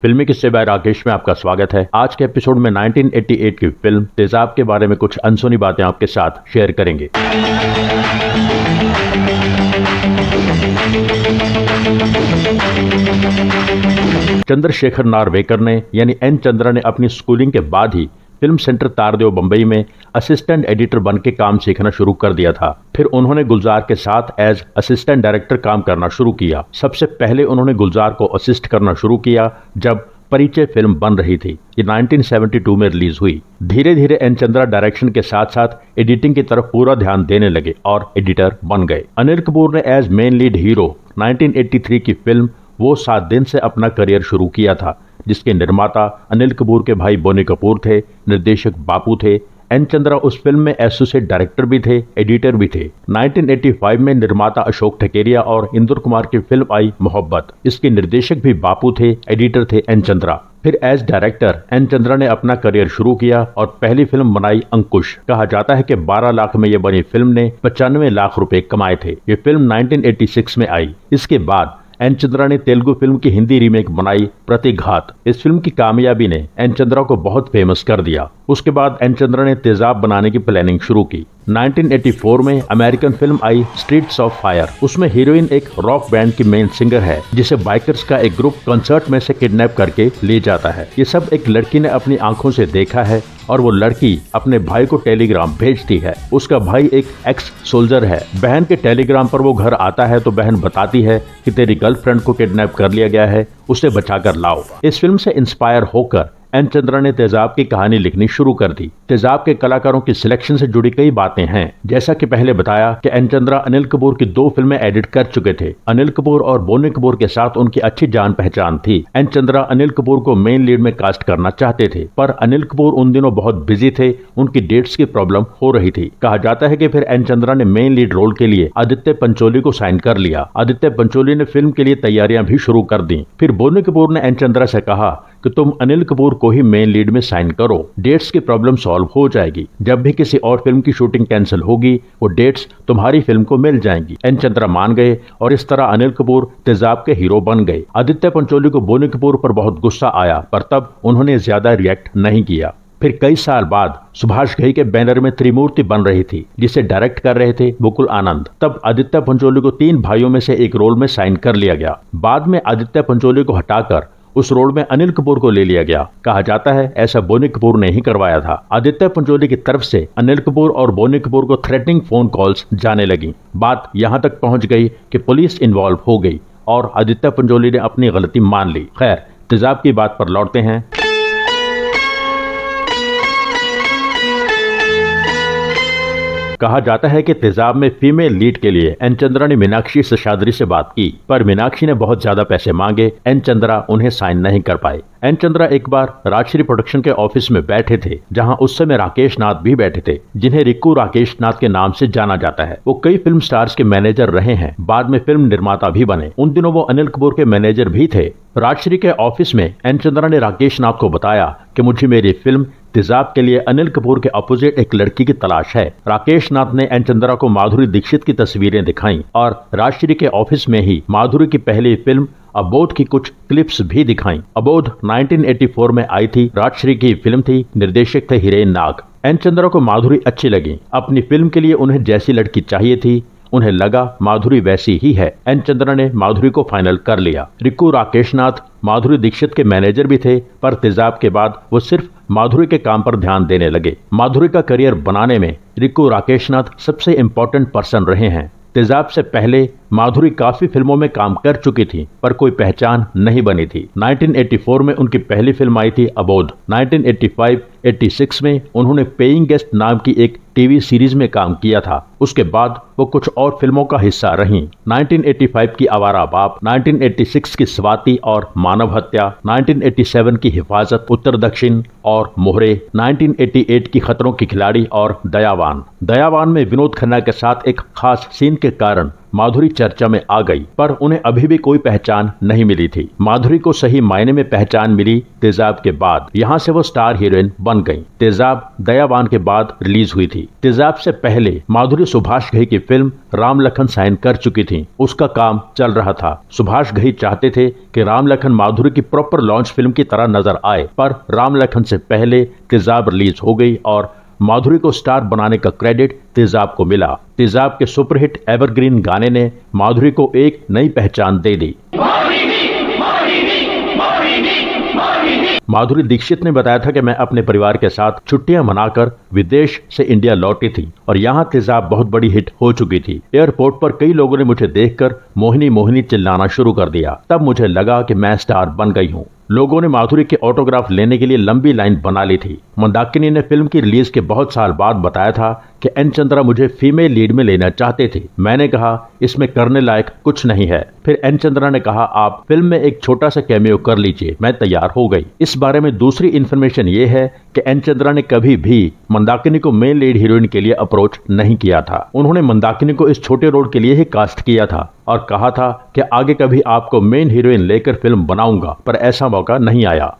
फिल्मी किस्से बाय राकेश में आपका स्वागत है। आज के एपिसोड में 1988 की फिल्म तेजाब के बारे में कुछ अनसुनी बातें आपके साथ शेयर करेंगे। चंद्रशेखर नार्वेकर ने यानी एन चंद्रा ने अपनी स्कूलिंग के बाद ही फिल्म सेंटर तारदेव बंबई में असिस्टेंट एडिटर बन के काम सीखना शुरू कर दिया था। फिर उन्होंने गुलजार के साथ एज असिस्टेंट डायरेक्टर काम करना शुरू किया। सबसे पहले उन्होंने गुलजार को असिस्ट करना शुरू किया जब परिचय फिल्म बन रही थी। ये 1972 में रिलीज हुई। धीरे धीरे एन चंद्रा डायरेक्शन के साथ साथ एडिटिंग की तरफ पूरा ध्यान देने लगे और एडिटर बन गए। अनिल कपूर ने एज मेन लीड हीरो 1983 की फिल्म वो 7 दिन से अपना करियर शुरू किया था, जिसके निर्माता अनिल कपूर के भाई बोनी कपूर थे, निर्देशक बापू थे। एन चंद्रा उस फिल्म में एसोसिएट डायरेक्टर भी थे, एडिटर भी थे। 1985 में निर्माता अशोक ठकेरिया और इंदुर कुमार की फिल्म आई मोहब्बत। इसके निर्देशक भी बापू थे, एडिटर थे एन चंद्रा। फिर एज डायरेक्टर एन चंद्रा ने अपना करियर शुरू किया और पहली फिल्म बनाई अंकुश। कहा जाता है कि 12 लाख में यह बनी फिल्म ने 95 लाख रुपए कमाए थे। ये फिल्म 1986 में आई। इसके बाद एन चंद्रा ने तेलुगु फिल्म की हिंदी रीमेक बनाई प्रतिघात। इस फिल्म की कामयाबी ने एन चंद्रा को बहुत फेमस कर दिया। उसके बाद एन चंद्रा ने तेजाब बनाने की प्लानिंग शुरू की। 1984 में American film I streets of fire. उसमें हीरोइन एक रॉक बैंड की मेन सिंगर है, जिसे बाइकर्स का एक ग्रुप कंसर्ट में से किडनैप करके ले जाता है। ये सब एक लड़की ने अपनी आंखों से देखा है और वो लड़की अपने भाई को टेलीग्राम भेजती है। उसका भाई एक एक्स सोल्जर है। बहन के टेलीग्राम पर वो घर आता है तो बहन बताती है कि तेरी गर्लफ्रेंड को किडनैप कर लिया गया है, उसे बचाकर लाओ। इस फिल्म से इंस्पायर होकर एन चंद्रा ने तेजाब की कहानी लिखनी शुरू कर दी। तेजाब के कलाकारों की सिलेक्शन से जुड़ी कई बातें हैं। जैसा कि पहले बताया कि एन चंद्रा अनिल कपूर की 2 फिल्में एडिट कर चुके थे। अनिल कपूर और बोनी कपूर के साथ उनकी अच्छी जान पहचान थी। एन चंद्रा अनिल कपूर को मेन लीड में कास्ट करना चाहते थे, पर अनिल कपूर उन दिनों बहुत बिजी थे, उनकी डेट्स की प्रॉब्लम हो रही थी। कहा जाता है कि फिर एन चंद्रा ने मेन लीड रोल के लिए आदित्य पंचोली को साइन कर लिया। आदित्य पंचोली ने फिल्म के लिए तैयारियां भी शुरू कर दी। फिर बोनी कपूर ने एन चंद्रा से कहा कि तुम अनिल कपूर को ही मेन लीड में साइन करो, डेट्स की प्रॉब्लम सॉल्व हो जाएगी। जब भी किसी और फिल्म की शूटिंग कैंसिल होगी वो डेट्स तुम्हारी फिल्म को मिल जाएंगी। एन चंद्रा मान गए और इस तरह अनिल कपूर तेजाब के हीरो बन गए। आदित्य पंचोली को बोनी कपूर पर बहुत गुस्सा आया, पर तब उन्होंने ज्यादा रिएक्ट नहीं किया। फिर कई साल बाद सुभाष घई के बैनर में त्रिमूर्ति बन रही थी, जिसे डायरेक्ट कर रहे थे मुकुल आनंद। तब आदित्य पंचोली को 3 भाइयों में से एक रोल में साइन कर लिया गया। बाद में आदित्य पंचोली को हटाकर उस रोल में अनिल कपूर को ले लिया गया। कहा जाता है ऐसा बोनी कपूर ने ही करवाया था। आदित्य पंचोली की तरफ से अनिल कपूर और बोनी कपूर को थ्रेटनिंग फोन कॉल्स जाने लगी। बात यहां तक पहुंच गई कि पुलिस इन्वॉल्व हो गई और आदित्य पंचोली ने अपनी गलती मान ली। खैर, तेजाब की बात पर लौटते हैं। कहा जाता है कि तेजाब में फीमेल लीड के लिए एन चंद्रा ने मीनाक्षी शेषाद्री से बात की, पर मीनाक्षी ने बहुत ज्यादा पैसे मांगे। एन चंद्रा उन्हें साइन नहीं कर पाए। एन चंद्रा एक बार राजश्री प्रोडक्शन के ऑफिस में बैठे थे, जहां उस समय राकेश नाथ भी बैठे थे, जिन्हें रिक्कू राकेश नाथ के नाम से जाना जाता है। वो कई फिल्म स्टार्स के मैनेजर रहे हैं, बाद में फिल्म निर्माता भी बने। उन दिनों वो अनिल कपूर के मैनेजर भी थे। राजश्री के ऑफिस में एन चंद्रा ने राकेश नाथ को बताया कि मुझे मेरी फिल्म तेजाब के लिए अनिल कपूर के अपोजिट एक लड़की की तलाश है। राकेश नाथ ने एन चंद्रा को माधुरी दीक्षित की तस्वीरें दिखाई और राजश्री के ऑफिस में ही माधुरी की पहली फिल्म अबोध की कुछ क्लिप्स भी दिखाई। अबोध 1984 में आई थी। राजश्री की फिल्म थी, निर्देशक थे हिरेन नाग। एन चंद्रा को माधुरी अच्छी लगी। अपनी फिल्म के लिए उन्हें जैसी लड़की चाहिए थी, उन्हें लगा माधुरी वैसी ही है। एन चंद्रा ने माधुरी को फाइनल कर लिया। रिक्कू राकेश नाथ माधुरी दीक्षित के मैनेजर भी थे, पर तेजाब के बाद वो सिर्फ माधुरी के काम पर ध्यान देने लगे। माधुरी का करियर बनाने में रिक्कू राकेश नाथ सबसे इम्पोर्टेंट पर्सन रहे हैं। तेजाब से पहले माधुरी काफी फिल्मों में काम कर चुकी थी, पर कोई पहचान नहीं बनी थी। 1984 में उनकी पहली फिल्म आई थी अबोध। 1985-86 में उन्होंने पेइंग गेस्ट नाम की एक टीवी सीरीज में काम किया था। उसके बाद वो कुछ और फिल्मों का हिस्सा रहीं। 1985 की आवारा बाप, 1986 की स्वाति और मानव हत्या, 1987 की हिफाजत उत्तर दक्षिण और मोहरे, 1988 की खतरों की खिलाड़ी और दयावान। दयावान में विनोद खन्ना के साथ एक खास सीन के कारण माधुरी चर्चा में आ गई, पर उन्हें अभी भी कोई पहचान नहीं मिली थी। माधुरी को सही मायने में पहचान मिली तेजाब के बाद। यहाँ से वो स्टार हीरोइन बन गई। तेजाब दयावान के बाद रिलीज हुई थी। तेजाब से पहले माधुरी सुभाष घई की फिल्म राम लखन साइन कर चुकी थी। उसका काम चल रहा था। सुभाष घई चाहते थे कि राम लखन माधुरी की प्रॉपर लॉन्च फिल्म की तरह नजर आए, पर राम लखन से पहले तेजाब रिलीज हो गई और माधुरी को स्टार बनाने का क्रेडिट तेजाब को मिला। तेजाब के सुपरहिट एवरग्रीन गाने ने माधुरी को एक नई पहचान दे दी। माधुरी दीक्षित ने बताया था कि मैं अपने परिवार के साथ छुट्टियां मनाकर विदेश से इंडिया लौटी थी और यहाँ तेजाब बहुत बड़ी हिट हो चुकी थी। एयरपोर्ट पर कई लोगों ने मुझे देखकर मोहिनी मोहिनी चिल्लाना शुरू कर दिया। तब मुझे लगा कि मैं स्टार बन गई हूँ। लोगों ने माधुरी के ऑटोग्राफ लेने के लिए लंबी लाइन बना ली थी। मंदाकिनी ने फिल्म की रिलीज के बहुत साल बाद बताया था कि एन चंद्रा मुझे फीमेल लीड में लेना चाहते थे। मैंने कहा इसमें करने लायक कुछ नहीं है। फिर एन चंद्रा ने कहा आप फिल्म में एक छोटा सा कैमियो कर लीजिए। मैं तैयार हो गई। इस बारे में दूसरी इन्फॉर्मेशन ये है कि एन चंद्रा ने कभी भी मंदाकिनी को मेन लीड हीरोइन के लिए अप्रोच नहीं किया था। उन्होंने मंदाकिनी को इस छोटे रोल के लिए ही कास्ट किया था और कहा था कि आगे कभी आपको मेन हीरोइन लेकर फिल्म बनाऊंगा, पर ऐसा मौका नहीं आया।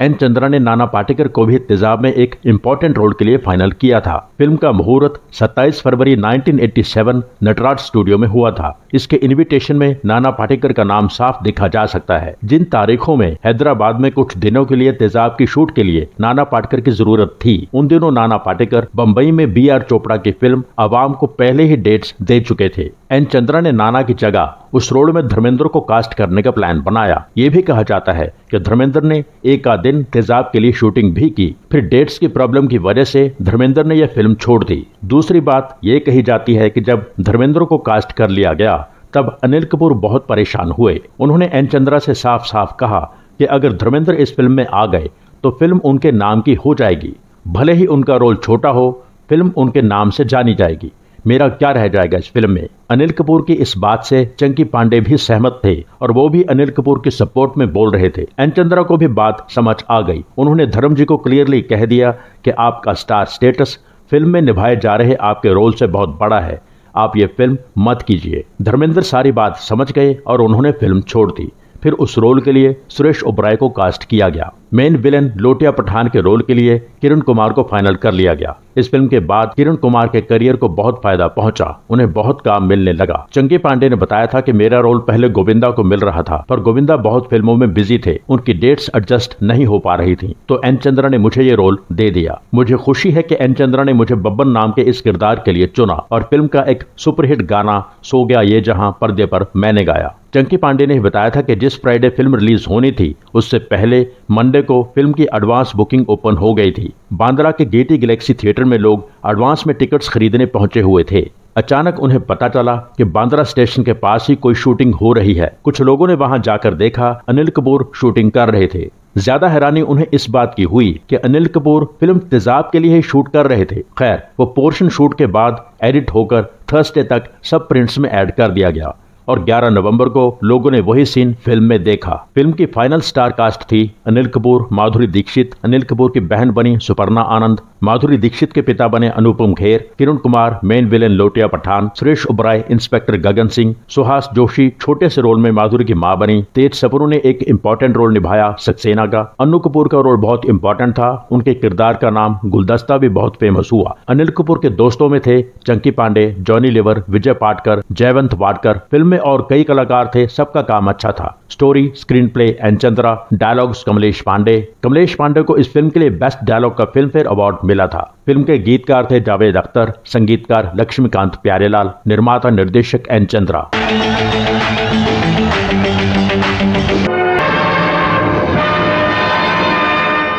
एन चंद्रा ने नाना पाटेकर को भी तेजाब में एक इम्पोर्टेंट रोल के लिए फाइनल किया था। फिल्म का मुहूर्त 27 फरवरी 1987 नटराज स्टूडियो में हुआ था। इसके इनविटेशन में नाना पाटेकर का नाम साफ देखा जा सकता है। जिन तारीखों में हैदराबाद में कुछ दिनों के लिए तेजाब की शूट के लिए नाना पाटेकर की जरूरत थी, उन दिनों नाना पाटेकर बंबई में BR चोपड़ा की फिल्म अवाम को पहले ही डेट्स दे चुके थे। एन चंद्रा ने नाना की जगह उस रोल में धर्मेंद्र को कास्ट करने का प्लान बनाया। ये भी कहा जाता है कि धर्मेंद्र ने एक आध दिन तेजाब के लिए शूटिंग भी की, फिर डेट्स की प्रॉब्लम की वजह से धर्मेंद्र ने यह फिल्म छोड़ दी। दूसरी बात ये कही जाती है कि जब धर्मेंद्र को कास्ट कर लिया गया तब अनिल कपूर बहुत परेशान हुए। उन्होंने एन चंद्रा से साफ साफ कहा कि अगर धर्मेंद्र इस फिल्म में आ गए तो फिल्म उनके नाम की हो जाएगी, भले ही उनका रोल छोटा हो, फिल्म उनके नाम से जानी जाएगी। मेरा क्या रह जाएगा इस फिल्म में। अनिल कपूर की इस बात से चंकी पांडे भी सहमत थे और वो भी अनिल कपूर के सपोर्ट में बोल रहे थे। एन चंद्रा को भी बात समझ आ गई। उन्होंने धर्म जी को क्लियरली कह दिया कि आपका स्टार स्टेटस फिल्म में निभाए जा रहे आपके रोल से बहुत बड़ा है, आप ये फिल्म मत कीजिए। धर्मेंद्र सारी बात समझ गए और उन्होंने फिल्म छोड़ दी। फिर उस रोल के लिए सुरेश ओबराय को कास्ट किया गया। मेन विलेन लोटिया पठान के रोल के लिए किरण कुमार को फाइनल कर लिया गया। इस फिल्म के बाद किरण कुमार के करियर को बहुत फायदा पहुंचा, उन्हें बहुत काम मिलने लगा। चंकी पांडे ने बताया था कि मेरा रोल पहले गोविंदा को मिल रहा था, पर गोविंदा बहुत फिल्मों में बिजी थे, उनकी डेट्स एडजस्ट नहीं हो पा रही थी, तो एन चंद्रा ने मुझे ये रोल दे दिया। मुझे खुशी है कि एन चंद्रा ने मुझे बब्बन नाम के इस किरदार के लिए चुना और फिल्म का एक सुपरहिट गाना सो गया ये जहां पर्दे पर मैंने गाया। चंकी पांडे ने बताया था कि जिस फ्राइडे फिल्म रिलीज होनी थी उससे पहले मंडे को फिल्म की एडवांस बुकिंग ओपन हो गई थी। बांद्रा के गेटी गैलेक्सी थिएटर में लोग एडवांस में टिकट्स खरीदने पहुंचे हुए थे। अचानक उन्हें पता चला कि बांद्रा स्टेशन के पास ही कोई शूटिंग हो रही है। कुछ लोगों ने वहां जाकर देखा अनिल कपूर शूटिंग कर रहे थे। ज्यादा हैरानी उन्हें इस बात की हुई कि अनिल कपूर फिल्म तेजाब के लिए ही शूट कर रहे थे। खैर, वो पोर्शन शूट के बाद एडिट होकर थर्सडे तक सब प्रिंट्स में ऐड कर दिया गया और 11 नवंबर को लोगों ने वही सीन फिल्म में देखा। फिल्म की फाइनल स्टार कास्ट थी अनिल कपूर, माधुरी दीक्षित, अनिल कपूर की बहन बनी सुपर्णा आनंद, माधुरी दीक्षित के पिता बने Anupam Kher, Kiran Kumar main villain Lotia Pathan, Suresh Oberoi inspector Gagan Singh, Suhas Joshi छोटे से रोल में माधुरी की मां बनी, तेज सप्रू ने एक इंपॉर्टेंट रोल निभाया सक्सेना का, अनु कपूर का रोल बहुत इंपॉर्टेंट था, उनके किरदार का नाम गुलदस्ता भी बहुत फेमस हुआ। अनिल कपूर के दोस्तों में थे चंकी पांडे, जॉनी लीवर, विजय पाटकर, जयवंत वाडकर। फिल्म में और कई कलाकार थे, सबका काम अच्छा था। Story, screenplay N Chandra, dialogues Kamlesh Pandey. Kamlesh Pandey को इस फिल्म के लिए बेस्ट डायलॉग का फिल्म फेयर अवार्ड मिला था। फिल्म के गीतकार थे जावेद अख्तर, संगीतकार लक्ष्मीकांत प्यारेलाल, निर्माता निर्देशक एन चंद्रा।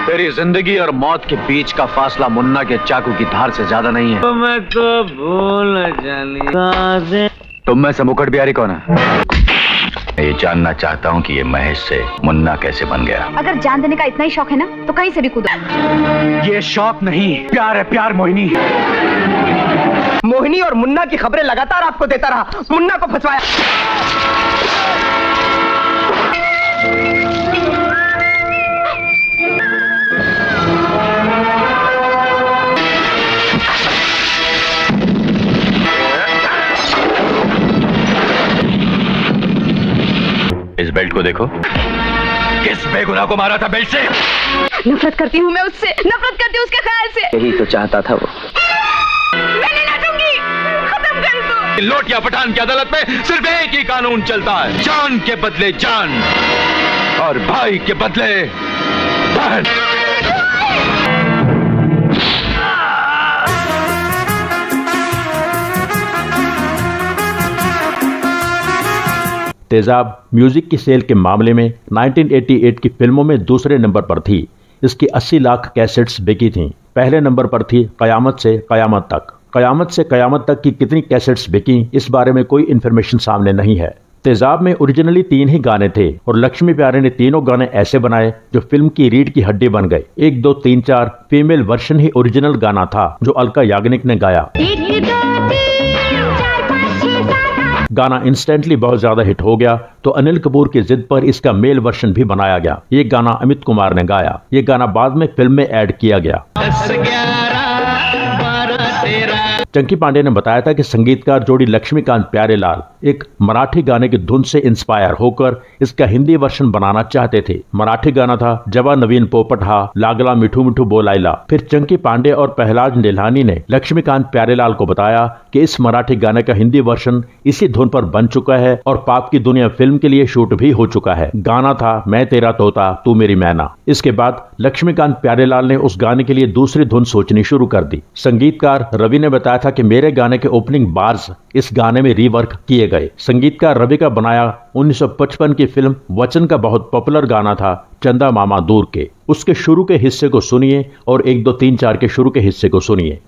तेरी जिंदगी और मौत के बीच का फासला मुन्ना के चाकू की धार से ज्यादा नहीं है। मैं तो भूल जानी। तुम में से मुकुट बिहारी कौन है? मैं ये जानना चाहता हूँ कि ये महेश से मुन्ना कैसे बन गया। अगर जान देने का इतना ही शौक है ना तो कहीं से भी कूदो। ये शौक नहीं, प्यार है, प्यार। मोहिनी मोहिनी और मुन्ना की खबरें लगातार आपको देता रहा, मुन्ना को फंसवाया। इस बेल्ट को देखो। किस बेगुनाह को मारा था बेल्ट से? नफरत करती हूँ मैं उससे, नफरत करती हूँ उसके ख्याल से। यही तो चाहता था वो। मैं नहीं नाचूंगी, खत्म कर दो। लोटिया पठान की अदालत में सिर्फ एक ही कानून चलता है, जान के बदले जान और भाई के बदले बहन। तेजाब म्यूजिक की सेल के मामले में 1988 की फिल्मों में दूसरे नंबर पर थी। इसकी 80 लाख कैसेट्स बिकी थीं। पहले नंबर पर थी कयामत से कयामत तक। कयामत से कयामत तक की कितनी कैसेट्स बिकी इस बारे में कोई इन्फॉर्मेशन सामने नहीं है। तेजाब में ओरिजिनली 3 ही गाने थे और लक्ष्मी प्यारे ने तीनों गाने ऐसे बनाए जो फिल्म की रीढ़ की हड्डी बन गए। 1, 2, 3, 4 फीमेल वर्जन ही ओरिजिनल गाना था जो अलका याग्निक ने गाया। गाना इंस्टेंटली बहुत ज्यादा हिट हो गया तो अनिल कपूर की जिद पर इसका मेल वर्जन भी बनाया गया। ये गाना अमित कुमार ने गाया। ये गाना बाद में फिल्म में ऐड किया गया। चंकी पांडे ने बताया था कि संगीतकार जोड़ी लक्ष्मीकांत प्यारेलाल एक मराठी गाने की धुन से इंस्पायर होकर इसका हिंदी वर्जन बनाना चाहते थे। मराठी गाना था जवा नवीन पोपट हा लागला मिठू मिठू बोलाइला। फिर चंकी पांडे और प्रहलाद निल्हानी ने लक्ष्मीकांत प्यारेलाल को बताया कि इस मराठी गाने का हिंदी वर्जन इसी धुन पर बन चुका है और पाप की दुनिया फिल्म के लिए शूट भी हो चुका है। गाना था मैं तेरा तोता तू मेरी मैना। इसके बाद लक्ष्मीकांत प्यारेलाल ने उस गाने के लिए दूसरी धुन सोचनी शुरू कर दी। संगीतकार रवि ने बताया था कि मेरे गाने के ओपनिंग बार्स इस गाने में रीवर्क किए गए। संगीतकार रवि का बनाया 1955 की फिल्म वचन का बहुत पॉपुलर गाना था चंदा मामा दूर के। उसके शुरू के हिस्से को सुनिए और 1, 2, 3, 4 के शुरू के हिस्से को सुनिए।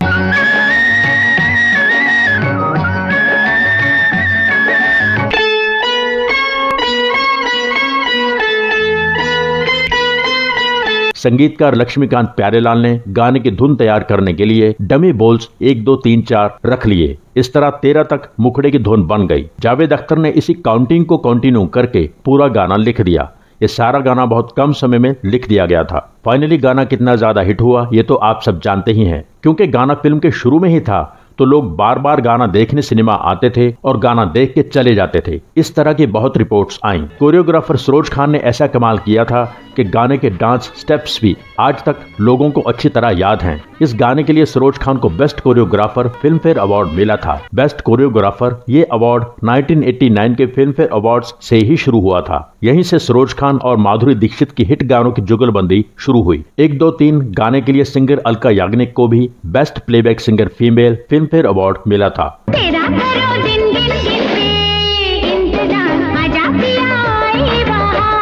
संगीतकार लक्ष्मीकांत प्यारेलाल ने गाने की धुन तैयार करने के लिए डमी बोल्स 1, 2, 3, 4 रख लिए। इस तरह 13 तक मुखड़े की धुन बन गई। जावेद अख्तर ने इसी काउंटिंग को कंटिन्यू करके पूरा गाना लिख दिया। ये सारा गाना बहुत कम समय में लिख दिया गया था। फाइनली गाना कितना ज्यादा हिट हुआ ये तो आप सब जानते ही हैं। क्योंकि गाना फिल्म के शुरू में ही था तो लोग बार बार गाना देखने सिनेमा आते थे और गाना देख के चले जाते थे। इस तरह की बहुत रिपोर्ट्स आईं। कोरियोग्राफर सरोज खान ने ऐसा कमाल किया था कि गाने के डांस स्टेप्स भी आज तक लोगों को अच्छी तरह याद हैं। इस गाने के लिए सरोज खान को best choreographer film fair award मिला था। बेस्ट कोरियोग्राफर ये अवार्ड 1989 के फिल्म फेयर अवार्ड्स से ही शुरू हुआ था। यहीं से सरोज खान और माधुरी दीक्षित की हिट गानों की जुगलबंदी शुरू हुई। 1, 2, 3 गाने के लिए सिंगर अलका याग्निक को भी best playback singer female film fair award मिला था।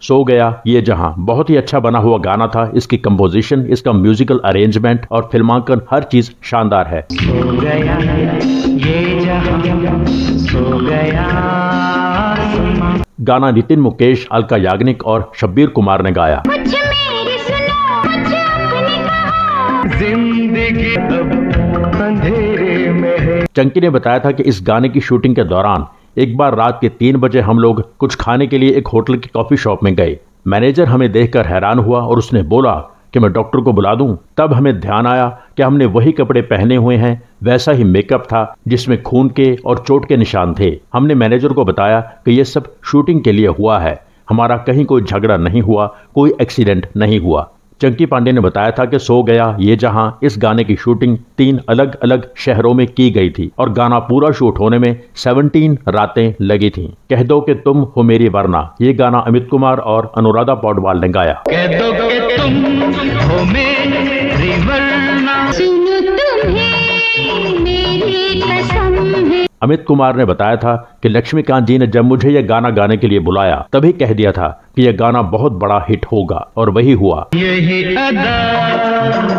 सो गया ये जहां बहुत ही अच्छा बना हुआ गाना था। इसकी कंपोजिशन, इसका म्यूजिकल अरेंजमेंट और फिल्मांकन हर चीज शानदार है। सो गया ये जहां, सो गया। गाना नितिन मुकेश, अलका याग्निक और शब्बीर कुमार ने गाया। जिंदगी अब अंधेरे में है। चंकी ने बताया था कि इस गाने की शूटिंग के दौरान एक बार रात के 3 बजे हम लोग कुछ खाने के लिए एक होटल की कॉफी शॉप में गए। मैनेजर हमें देखकर हैरान हुआ और उसने बोला कि मैं डॉक्टर को बुला दूं। तब हमें ध्यान आया कि हमने वही कपड़े पहने हुए हैं, वैसा ही मेकअप था जिसमें खून के और चोट के निशान थे। हमने मैनेजर को बताया कि ये सब शूटिंग के लिए हुआ है, हमारा कहीं कोई झगड़ा नहीं हुआ, कोई एक्सीडेंट नहीं हुआ। चंकी पांडे ने बताया था कि सो गया ये जहां इस गाने की शूटिंग 3 अलग अलग शहरों में की गई थी और गाना पूरा शूट होने में 17 रातें लगी थीं। कह दो कि तुम हो मेरी वरना ये गाना अमित कुमार और अनुराधा पौडवाल ने गाया। कह दो कि तुम हो मेरी वरना, सुनो तुम्हें मेरी कसम है। अमित कुमार ने बताया था कि लक्ष्मीकांत जी ने जब मुझे यह गाना गाने के लिए बुलाया तभी कह दिया था कि यह गाना बहुत बड़ा हिट होगा और वही हुआ। यही अदा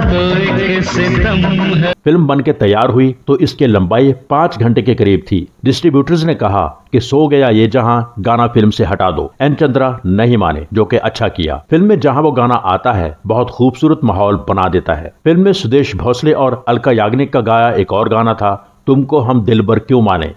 तो एक सितम है। फिल्म बन के तैयार हुई तो इसकी लंबाई 5 घंटे के करीब थी। डिस्ट्रीब्यूटर्स ने कहा कि सो गया ये जहां गाना फिल्म से हटा दो। एन चंद्रा नहीं माने, जो कि अच्छा किया। फिल्म में जहां वो गाना आता है बहुत खूबसूरत माहौल बना देता है। फिल्म में सुदेश भोसले और अलका याग्निक का गाया एक और गाना था तुमको हम दिल भर क्यों माने।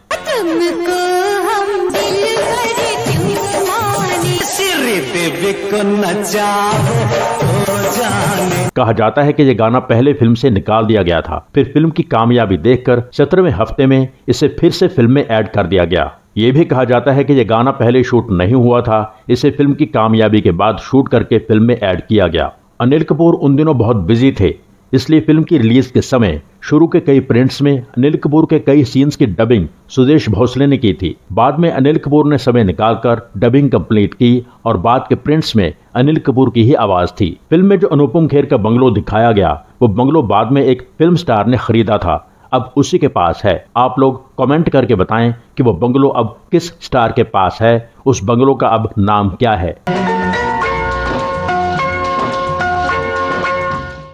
कहा जाता है कि यह गाना पहले फिल्म से निकाल दिया गया था, फिर फिल्म की कामयाबी देखकर 17वें हफ्ते में इसे फिर से फिल्म में ऐड कर दिया गया। ये भी कहा जाता है कि यह गाना पहले शूट नहीं हुआ था, इसे फिल्म की कामयाबी के बाद शूट करके फिल्म में ऐड किया गया। अनिल कपूर उन दिनों बहुत बिजी थे, इसलिए फिल्म की रिलीज के समय शुरू के कई प्रिंट्स में अनिल कपूर के कई सीन्स की डबिंग सुदेश भोसले ने की थी। बाद में अनिल कपूर ने समय निकालकर डबिंग कंप्लीट की और बाद के प्रिंट्स में अनिल कपूर की ही आवाज थी। फिल्म में जो अनुपम खेर का बंगलो दिखाया गया वो बंगलो बाद में एक फिल्म स्टार ने खरीदा था, अब उसी के पास है। आप लोग कमेंट करके बताएं कि वो बंगलो अब किस स्टार के पास है, उस बंगलो का अब नाम क्या है।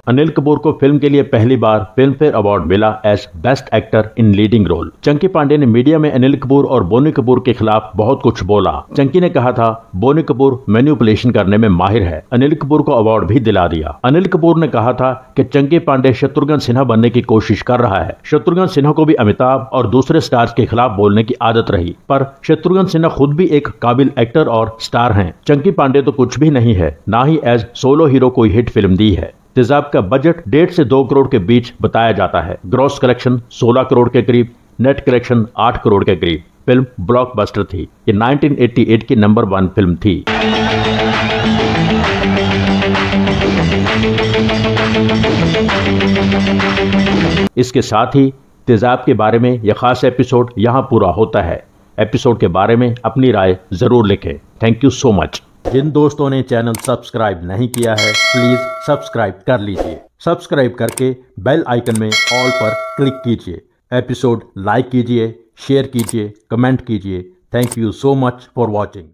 अनिल कपूर को फिल्म के लिए पहली बार फिल्म फेयर अवार्ड मिला as best actor in leading role. Chunky Pandey ने मीडिया में अनिल कपूर और बोनी कपूर के खिलाफ बहुत कुछ बोला। चंकी ने कहा था बोनी कपूर मैनिपुलेशन करने में माहिर है, अनिल कपूर को अवार्ड भी दिला दिया। अनिल कपूर ने कहा था कि चंकी पांडे शत्रुघ्न सिन्हा बनने की कोशिश कर रहा है। शत्रुघ्न सिन्हा को भी अमिताभ और दूसरे स्टार्स के खिलाफ बोलने की आदत रही, पर शत्रुघ्न सिन्हा खुद भी एक काबिल एक्टर और स्टार हैं। चंकी पांडे तो कुछ भी नहीं है, ना ही एज सोलो हीरो कोई हिट फिल्म दी है। तेजाब का बजट 1.5 से 2 करोड़ के बीच बताया जाता है। ग्रॉस कलेक्शन 16 करोड़ के करीब, नेट कलेक्शन 8 करोड़ के करीब। फिल्म ब्लॉकबस्टर थी। ये 1988 की नंबर 1 फिल्म थी। इसके साथ ही तेजाब के बारे में यह खास एपिसोड यहाँ पूरा होता है। एपिसोड के बारे में अपनी राय जरूर लिखें। Thank you so much. जिन दोस्तों ने चैनल सब्सक्राइब नहीं किया है प्लीज सब्सक्राइब कर लीजिए। सब्सक्राइब करके बेल आइकन में ऑल पर क्लिक कीजिए। एपिसोड लाइक कीजिए, शेयर कीजिए, कमेंट कीजिए। Thank you so much for watching.